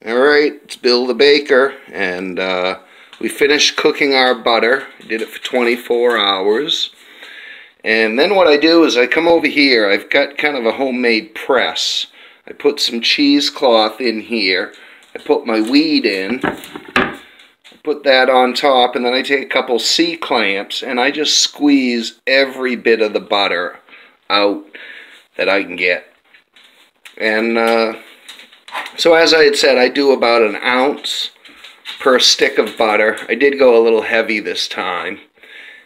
Alright, it's Bill the Baker, and we finished cooking our butter. I did it for 24 hours. And then what I do is I come over here. I've got kind of a homemade press. I put some cheesecloth in here. I put my weed in. I put that on top, and then I take a couple C-clamps, and I just squeeze every bit of the butter out that I can get. And so as I had said, I do about an ounce per stick of butter. I did go a little heavy this time.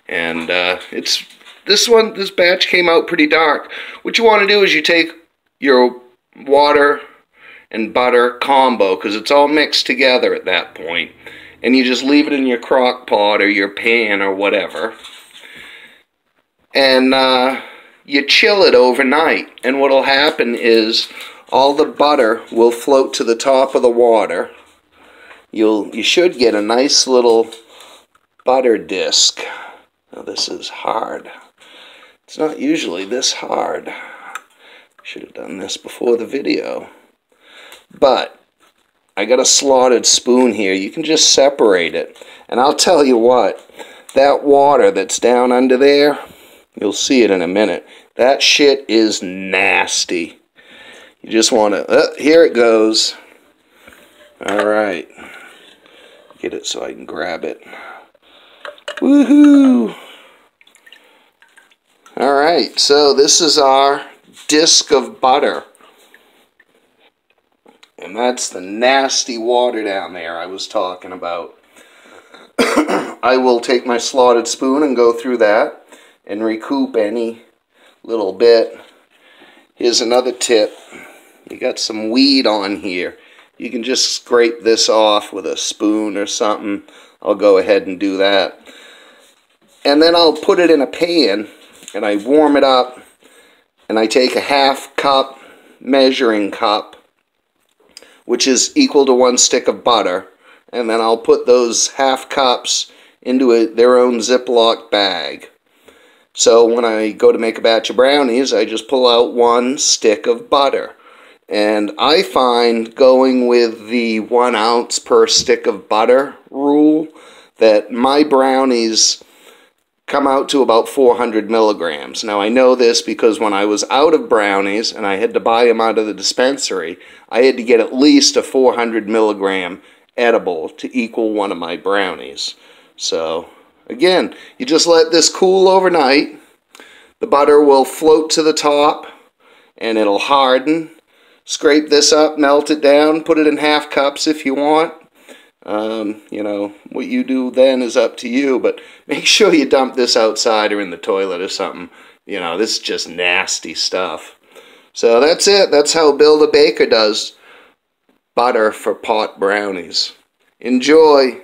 And this batch came out pretty dark. What you want to do is you take your water and butter combo, because it's all mixed together at that point, and you just leave it in your crock pot or your pan or whatever. And you chill it overnight. And what will happen is all the butter will float to the top of the water. You should get a nice little butter disc. Now this is hard. It's not usually this hard. Should have done this before the video. But I got a slotted spoon here. You can just separate it. And I'll tell you what, that water that's down under there, you'll see it in a minute. That shit is nasty. You just want to, here it goes. Alright. Get it so I can grab it. Woohoo! Alright, so this is our disc of butter. And that's the nasty water down there I was talking about. I will take my slotted spoon and go through that and recoup any little bit. Here's another tip. You got some weed on here. You can just scrape this off with a spoon or something. I'll go ahead and do that. And then I'll put it in a pan and I warm it up, and I take a half cup measuring cup, which is equal to 1 stick of butter, and then I'll put those half cups into their own Ziploc bag. So when I go to make a batch of brownies, I just pull out 1 stick of butter. And I find going with the 1 ounce per stick of butter rule that my brownies come out to about 400 milligrams. Now I know this because when I was out of brownies and I had to buy them out of the dispensary, I had to get at least a 400 milligram edible to equal one of my brownies. So again, you just let this cool overnight. The butter will float to the top and it'll harden. Scrape this up, melt it down, put it in half cups if you want. You know, what you do then is up to you, but make sure you dump this outside or in the toilet or something. You know, this is just nasty stuff. So that's it. That's how Bill the Baker does butter for pot brownies. Enjoy!